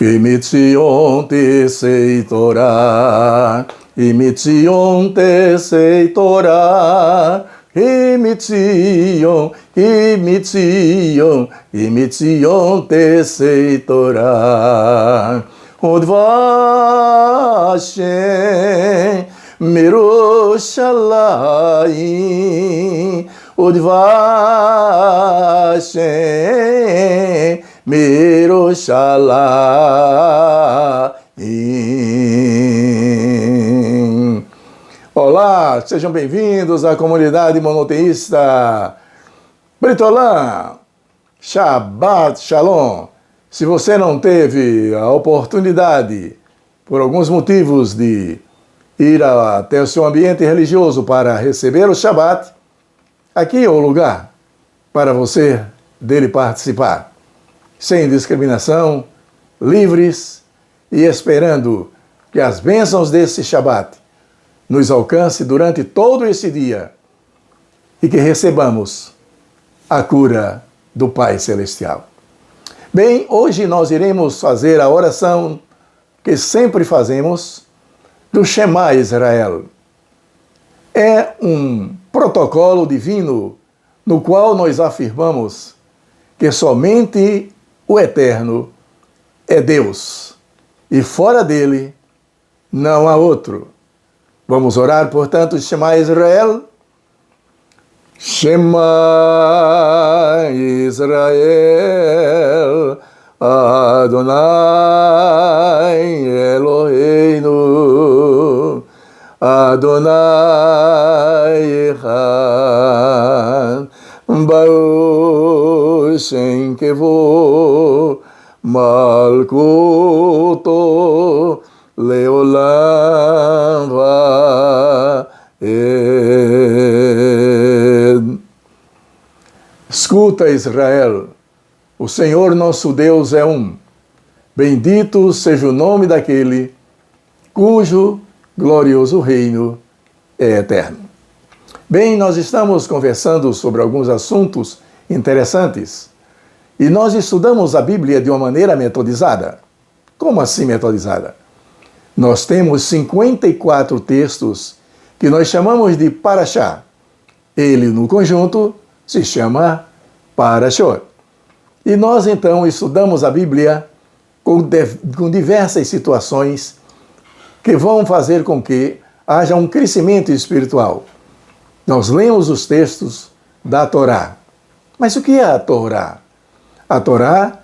Imitzion tesei Torah, imitzion tesei Torah, imitzion, imitzion, imitzion tesei Torah. Udvashem mirushalayim, Udvashem mirushalayim. Olá, sejam bem-vindos à comunidade monoteísta Britolã. Shabbat Shalom. Se você não teve a oportunidade, por alguns motivos, de ir até o seu ambiente religioso para receber o Shabbat, aqui é o lugar para você dele participar, sem discriminação, livres e esperando que as bênçãos desse Shabbat nos alcance durante todo esse dia e que recebamos a cura do Pai Celestial. Bem, hoje nós iremos fazer a oração que sempre fazemos do Shema Israel. É um protocolo divino no qual nós afirmamos que somente o Eterno é Deus e fora dele não há outro. Vamos orar, portanto, Shema Israel. Shema Israel, Adonai Eloheinu, Adonai Echad, Baruch Shem Kevo, Malkuto Leolam Vaed. Escuta, Israel, o Senhor nosso Deus é um. Bendito seja o nome daquele cujo glorioso reino é eterno. Bem, nós estamos conversando sobre alguns assuntos interessantes e nós estudamos a Bíblia de uma maneira metodizada. Como assim metodizada? Nós temos 54 textos que nós chamamos de Parashá. Ele, no conjunto, se chama Parashot. E nós, então, estudamos a Bíblia com diversas situações que vão fazer com que haja um crescimento espiritual. Nós lemos os textos da Torá. Mas o que é a Torá? A Torá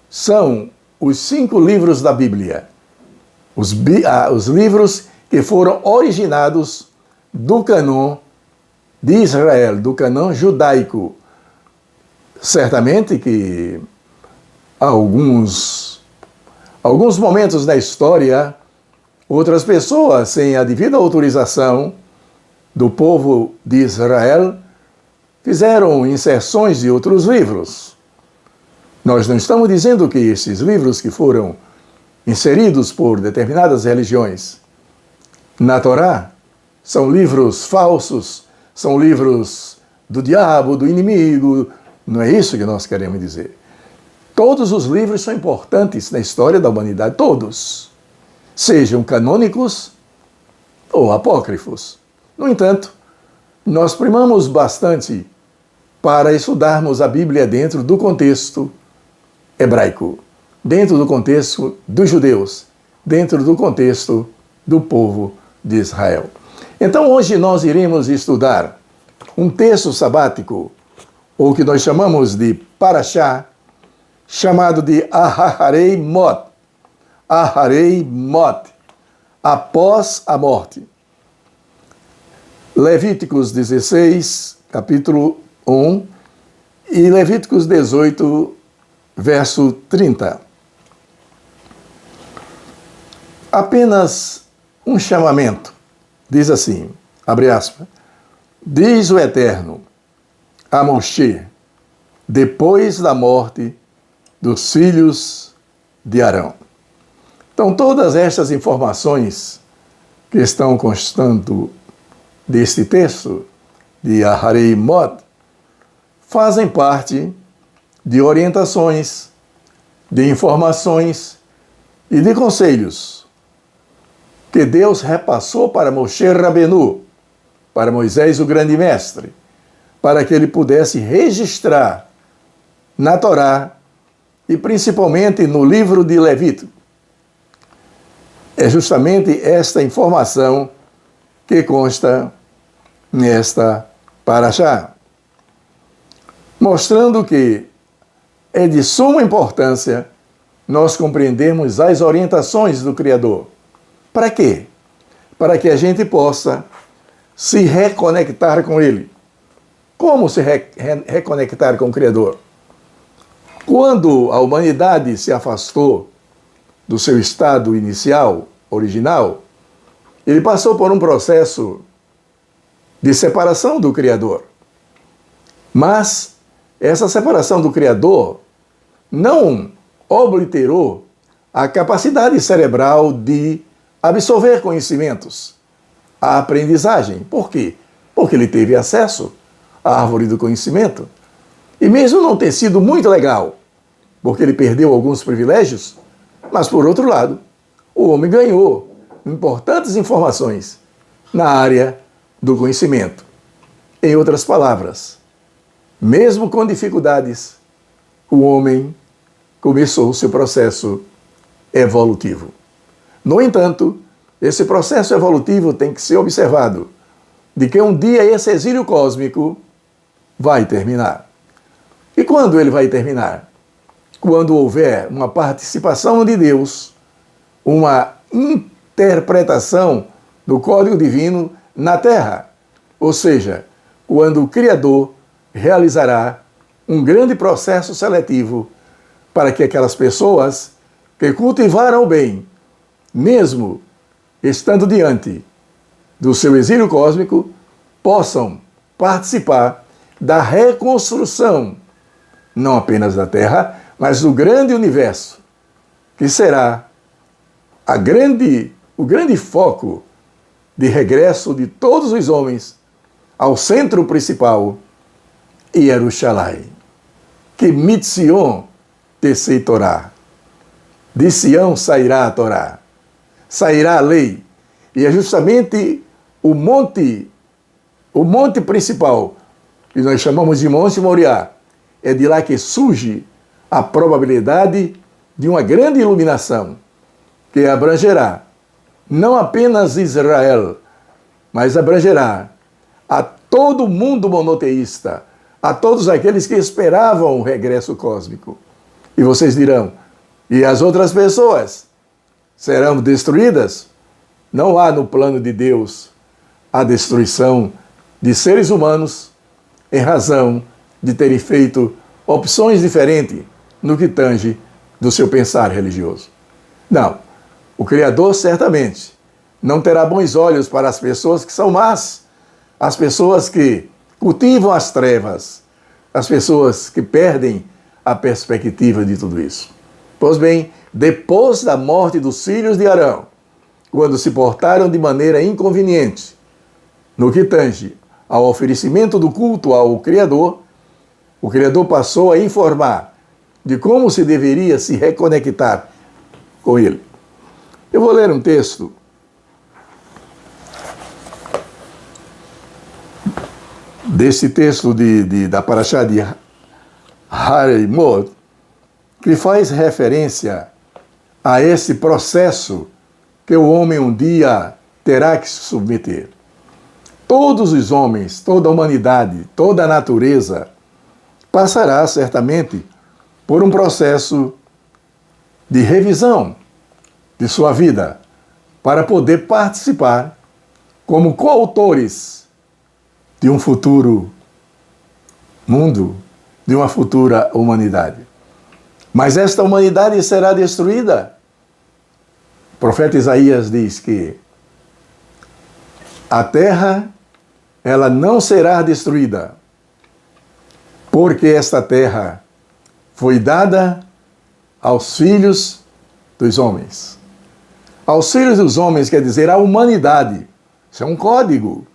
são os 5 livros da Bíblia. Os livros que foram originados do cânon de Israel, do cânon judaico. Certamente que alguns momentos da história, outras pessoas, sem a devida autorização do povo de Israel, fizeram inserções de outros livros. Nós não estamos dizendo que esses livros que foram inseridos por determinadas religiões na Torá são livros falsos, são livros do diabo, do inimigo. Não é isso que nós queremos dizer. Todos os livros são importantes na história da humanidade, todos, sejam canônicos ou apócrifos. No entanto, nós primamos bastante para estudarmos a Bíblia dentro do contexto hebraico, dentro do contexto dos judeus, dentro do contexto do povo de Israel. Então, hoje nós iremos estudar um texto sabático, ou que nós chamamos de Parashá, chamado de Aharei Mot. Aharei Mot, após a morte. Levíticos 16, capítulo 1, e Levíticos 18, verso 30. Apenas um chamamento. Diz assim, abre aspas, diz o Eterno a Moshe, depois da morte dos filhos de Arão. Então, todas estas informações que estão constando deste texto de Aharei Mot fazem parte de orientações, de informações e de conselhos que Deus repassou para Moshe Rabenu, para Moisés, o grande mestre, para que ele pudesse registrar na Torá e principalmente no livro de Levítico. É justamente esta informação que consta nesta Parashá, mostrando que é de suma importância nós compreendermos as orientações do Criador. Para quê? Para que a gente possa se reconectar com Ele. Como se reconectar com o Criador? Quando a humanidade se afastou do seu estado inicial, original, ele passou por um processo de separação do Criador. Mas essa separação do Criador não obliterou a capacidade cerebral de absorver conhecimentos, a aprendizagem. Por quê? Porque ele teve acesso à árvore do conhecimento. E mesmo não ter sido muito legal, porque ele perdeu alguns privilégios, mas por outro lado, o homem ganhou importantes informações na área do conhecimento. Em outras palavras, mesmo com dificuldades, o homem começou o seu processo evolutivo. No entanto, esse processo evolutivo tem que ser observado, de que um dia esse exílio cósmico vai terminar. E quando ele vai terminar? Quando houver uma participação de Deus, uma interpretação do código divino na Terra. Ou seja, quando o Criador realizará um grande processo seletivo para que aquelas pessoas que cultivaram o bem, mesmo estando diante do seu exílio cósmico, possam participar da reconstrução, não apenas da Terra, mas do grande universo, que será o grande foco de regresso de todos os homens ao centro principal, Yerushalayim. Que mitzion tecei Torá. De Sião sairá a Torá, sairá a lei. E é justamente o monte principal, que nós chamamos de Monte Moriá, é de lá que surge a probabilidade de uma grande iluminação, que abrangerá não apenas Israel, mas abrangerá a todo mundo monoteísta, a todos aqueles que esperavam o regresso cósmico. E vocês dirão, e as outras pessoas serão destruídas? Não há no plano de Deus a destruição de seres humanos em razão de terem feito opções diferentes no que tange do seu pensar religioso. Não, o Criador certamente não terá bons olhos para as pessoas que são más, as pessoas que cultivam as trevas, as pessoas que perdem a perspectiva de tudo isso. Pois bem, depois da morte dos filhos de Arão, quando se portaram de maneira inconveniente no que tange ao oferecimento do culto ao Criador, o Criador passou a informar de como se deveria se reconectar com Ele. Eu vou ler um texto desse texto da Parashá de Harimot, que faz referência a esse processo que o homem um dia terá que se submeter. Todos os homens, toda a humanidade, toda a natureza passará certamente por um processo de revisão de sua vida para poder participar como coautores de um futuro mundo, de uma futura humanidade. Mas esta humanidade será destruída. O profeta Isaías diz que a terra, ela não será destruída, porque esta terra foi dada aos filhos dos homens. Aos filhos dos homens quer dizer a humanidade. Isso é um código.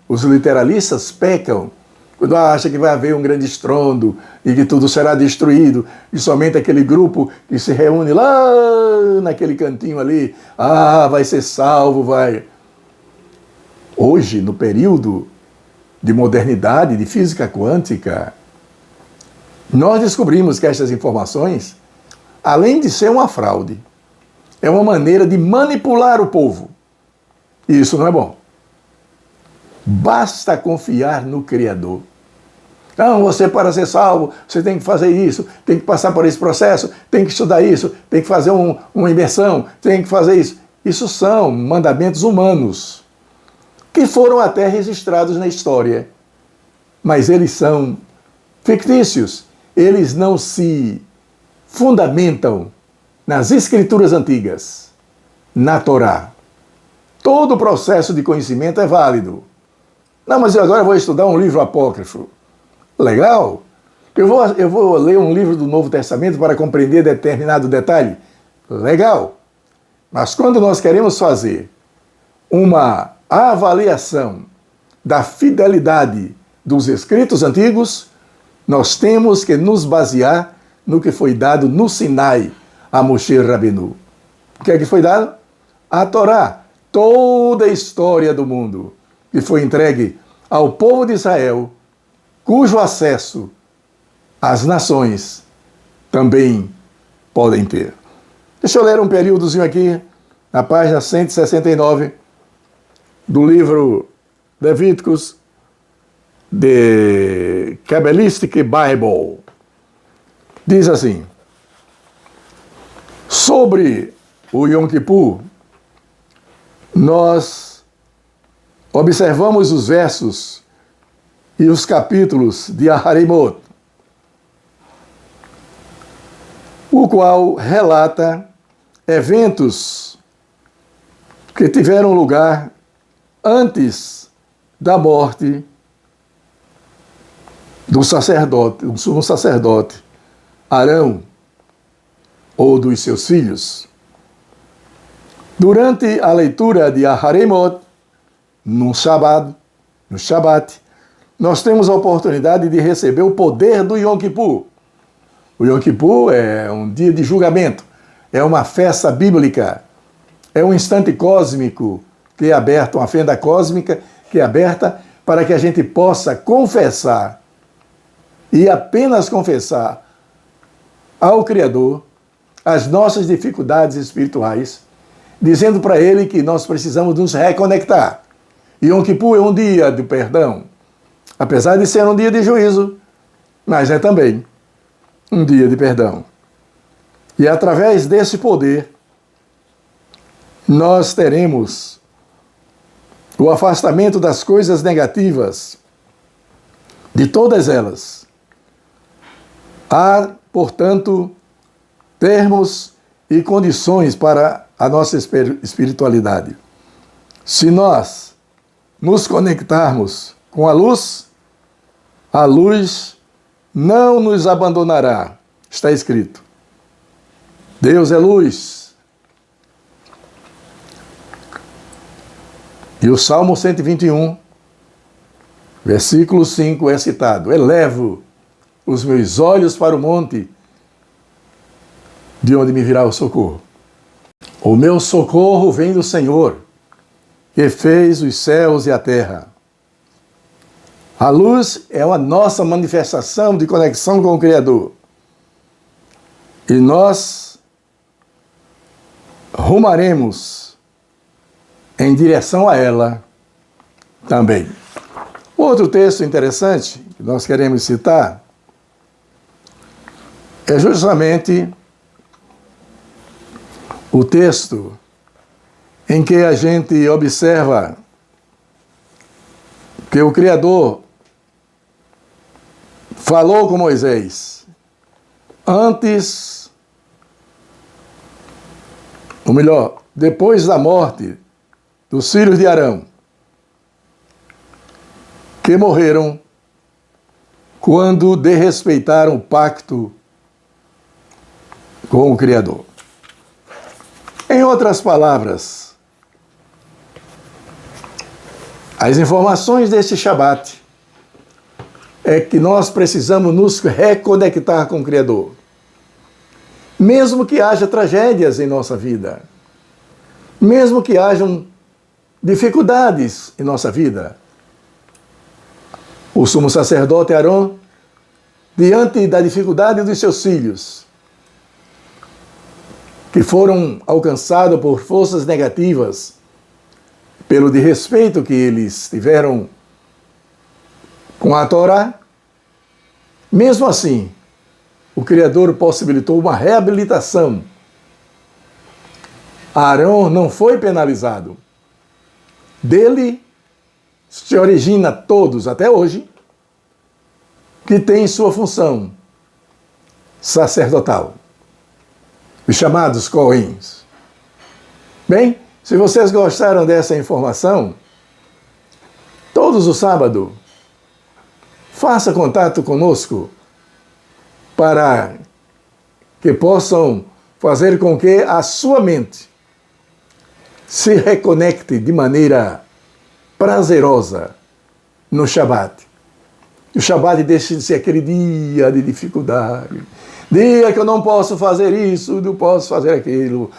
Os literalistas pecam quando acha que vai haver um grande estrondo e que tudo será destruído, e somente aquele grupo que se reúne lá naquele cantinho ali, vai ser salvo, vai. Hoje, no período de modernidade, de física quântica, nós descobrimos que estas informações, além de ser uma fraude, é uma maneira de manipular o povo. E isso não é bom. Basta confiar no Criador. Não, você para ser salvo, você tem que fazer isso, tem que passar por esse processo, tem que estudar isso, tem que fazer uma imersão, tem que fazer isso. Isso são mandamentos humanos, que foram até registrados na história. Mas eles são fictícios. Eles não se fundamentam nas escrituras antigas, na Torá. Todo o processo de conhecimento é válido. Não, mas eu agora vou estudar um livro apócrifo. Legal. Eu vou ler um livro do Novo Testamento para compreender determinado detalhe. Legal. Mas quando nós queremos fazer uma avaliação da fidelidade dos escritos antigos, nós temos que nos basear no que foi dado no Sinai a Moshe Rabbeinu. O que é que foi dado? A Torá. Toda a história do mundo que foi entregue ao povo de Israel, cujo acesso as nações também podem ter. Deixa eu ler um períodozinho aqui, na página 169 do livro Levíticos, The Kabbalistic Bible. Diz assim: sobre o Yom Kippur, nós observamos os versos e os capítulos de Aharimot, o qual relata eventos que tiveram lugar antes da morte do sacerdote, do sumo sacerdote Arão ou dos seus filhos. Durante a leitura de Aharimot, no Shabat, nós temos a oportunidade de receber o poder do Yom Kippur. O Yom Kippur é um dia de julgamento, é uma festa bíblica, é um instante cósmico que é aberto, uma fenda cósmica que é aberta para que a gente possa confessar e apenas confessar ao Criador as nossas dificuldades espirituais, dizendo para Ele que nós precisamos nos reconectar. Yom Kippur é um dia de perdão, apesar de ser um dia de juízo, mas é também um dia de perdão. E através desse poder, nós teremos o afastamento das coisas negativas, de todas elas. Há, portanto, termos e condições para a nossa espiritualidade. Se nós nos conectarmos com a luz não nos abandonará. Está escrito. Deus é luz. E o Salmo 121, versículo 5 é citado. Elevo os meus olhos para o monte, de onde me virá o socorro. O meu socorro vem do Senhor, que fez os céus e a terra. A luz é a nossa manifestação de conexão com o Criador. E nós rumaremos em direção a ela também. Outro texto interessante que nós queremos citar é justamente o texto em que a gente observa que o Criador falou com Moisés antes, ou melhor, depois da morte dos filhos de Arão, que morreram quando desrespeitaram o pacto com o Criador. Em outras palavras, as informações deste Shabat é que nós precisamos nos reconectar com o Criador. Mesmo que haja tragédias em nossa vida, mesmo que hajam dificuldades em nossa vida, o sumo sacerdote Arão, diante da dificuldade dos seus filhos, que foram alcançados por forças negativas, pelo desrespeito que eles tiveram com a Torá, mesmo assim, o Criador possibilitou uma reabilitação. Arão não foi penalizado. Dele se origina todos, até hoje, que têm sua função sacerdotal, os chamados Cohéns. Bem, se vocês gostaram dessa informação, todos os sábados, faça contato conosco para que possam fazer com que a sua mente se reconecte de maneira prazerosa no Shabat. O Shabat deixa de ser aquele dia de dificuldade. Dia que eu não posso fazer isso, não posso fazer aquilo.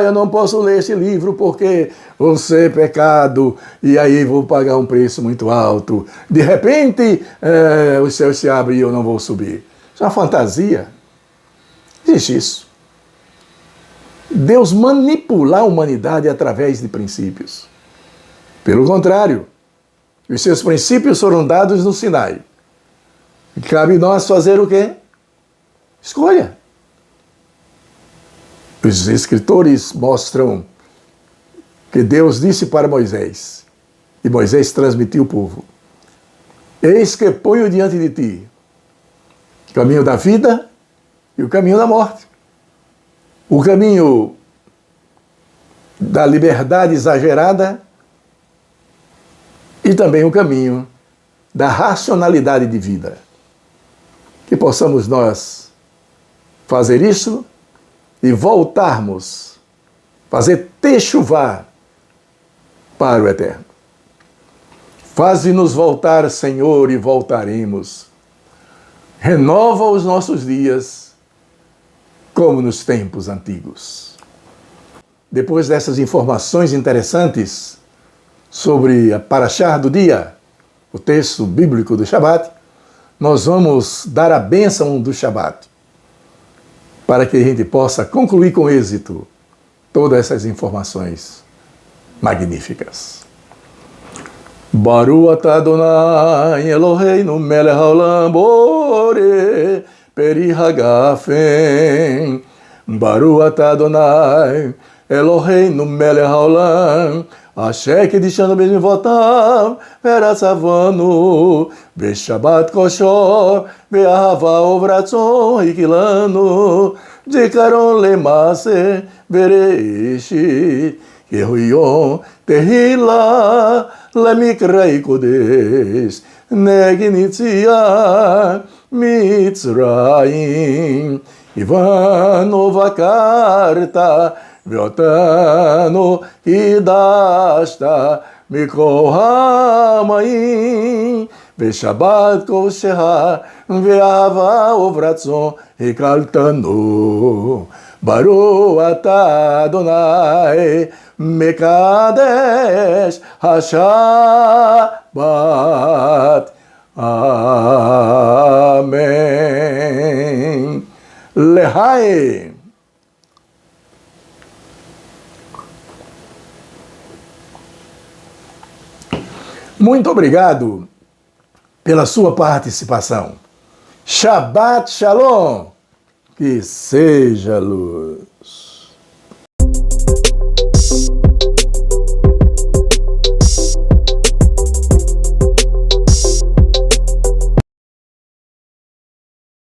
Eu não posso ler esse livro porque vou ser pecado e aí vou pagar um preço muito alto. De repente, os céus se abrem e eu não vou subir. Isso é uma fantasia. Existe isso. Deus manipula a humanidade através de princípios. Pelo contrário, os seus princípios foram dados no Sinai. E cabe nós fazer o quê? Escolha. Os escritores mostram que Deus disse para Moisés, e Moisés transmitiu ao povo: eis que ponho diante de ti o caminho da vida e o caminho da morte. O caminho da liberdade exagerada e também o caminho da racionalidade de vida. Que possamos nós fazer isso e voltarmos, fazer techuvá para o Eterno. Faze-nos voltar, Senhor, e voltaremos. Renova os nossos dias como nos tempos antigos. Depois dessas informações interessantes sobre a Parashá do dia, o texto bíblico do Shabat, nós vamos dar a bênção do Shabat, para que a gente possa concluir com êxito todas essas informações magníficas. Baruch atah Adonai Eloheinu melech haolam borei peri hagafen. Baruch atah Adonai Eloheinu melech haolam Asher kedishanu b'mivotav veratzavanu v'shabat kosher v'ahava uvratzon hikilanu zikaron lemase bereshit Yehu yom tehila lemikrei kodesh negin yitziat Mitzrayim Ivanu vakarta Veotano Hidashta Mikol Hamayim Veshabat Kosheha Ve'ava Uvratzon Hikaltanu Baruch atah Adonai Mekadesh HaShabbat. Amém. Lehai. Muito obrigado pela sua participação. Shabbat Shalom. Que seja luz.